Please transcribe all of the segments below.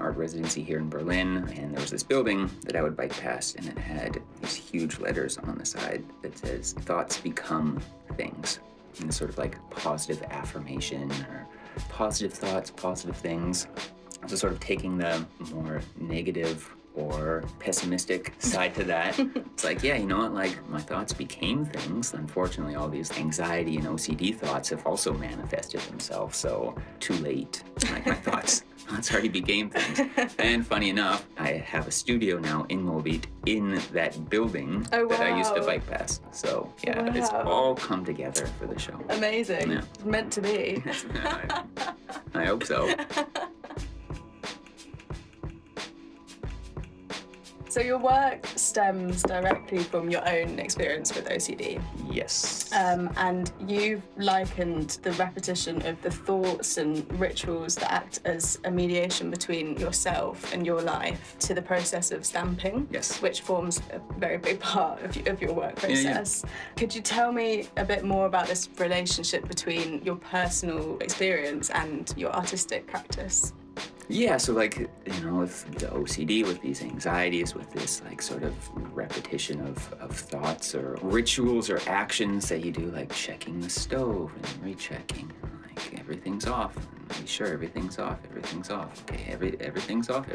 art residency here in Berlin, and there was this building that I would bike past, and it had these huge letters on the side that says, "Thoughts become things." And it's sort of like positive affirmation or positive thoughts, positive things. So sort of taking the more negative or pessimistic side to that. It's like, yeah, you know what, like my thoughts became things. Unfortunately, all these anxiety and OCD thoughts have also manifested themselves. So too late, like my thoughts already became things. And funny enough, I have a studio now in Moabit in that building that I used to bike past. So yeah, it's all come together for the show. Amazing. Yeah. Meant to be. I hope so. So your work stems directly from your own experience with OCD. Yes. And you've likened the repetition of the thoughts and rituals that act as a mediation between yourself and your life to the process of stamping. Yes. Which forms a very big part of your work process. Yeah. Could you tell me a bit more about this relationship between your personal experience and your artistic practice? Yeah, so like, you know, with the OCD, with these anxieties, with this like sort of repetition of thoughts or rituals or actions that you do, like checking the stove and rechecking, like everything's off. Be sure everything's off. Okay, everything's off.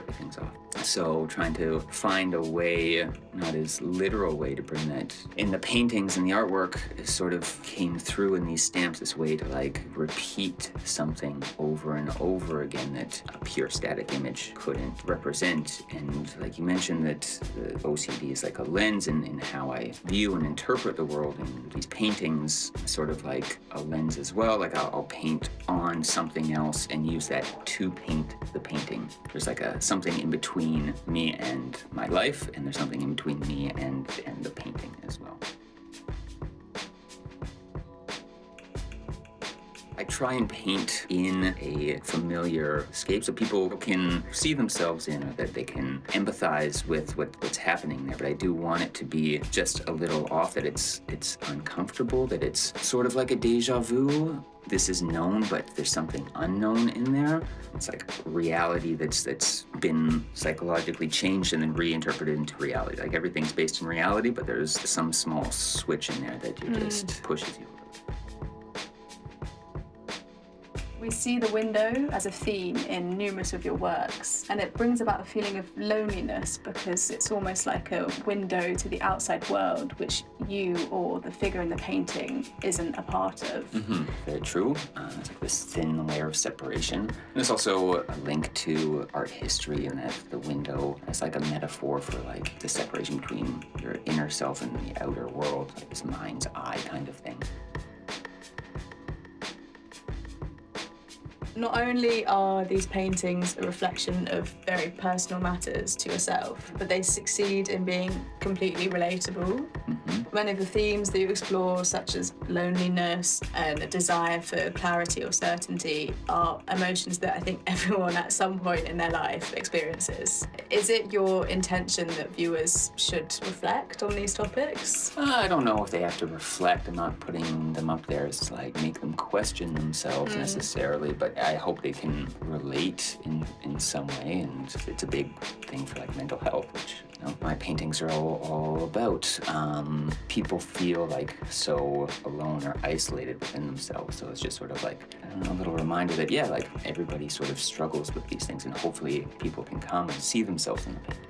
So trying to find a way, not as literal way to bring that in the paintings and the artwork, it sort of came through in these stamps, this way to like repeat something over and over again that a pure static image couldn't represent. And like you mentioned, that the OCD is like a lens in how I view and interpret the world, and these paintings sort of like a lens as well. Like I'll paint on something else and use that to paint the painting. There's like something in between me and my life, and there's something in between me and the painting as well. I try and paint in a familiar scape so people can see themselves in, or that they can empathize with what's happening there. But I do want it to be just a little off, that it's uncomfortable, that it's sort of like a deja vu. This is known, but there's something unknown in there. It's like reality that's been psychologically changed and then reinterpreted into reality. Like everything's based in reality, but there's some small switch in there that just pushes you. We see the window as a theme in numerous of your works, and it brings about a feeling of loneliness because it's almost like a window to the outside world, which you or the figure in the painting isn't a part of. Mm-hmm. Very true. It's like this thin layer of separation. And there's also a link to art history, and that the window is like a metaphor for like the separation between your inner self and the outer world, like this mind's eye kind of thing. Not only are these paintings a reflection of very personal matters to yourself, but they succeed in being completely relatable. Mm-hmm. Many of the themes that you explore, such as loneliness and a desire for clarity or certainty, are emotions that I think everyone at some point in their life experiences. Is it your intention that viewers should reflect on these topics? I don't know if they have to reflect. I'm not putting them up there as to like make them question themselves necessarily, but I hope they can relate in some way, and it's a big thing for like mental health, which my paintings are all about. People feel like so alone or isolated within themselves, so it's just sort of like a little reminder that like everybody sort of struggles with these things, and hopefully people can come and see themselves in the painting.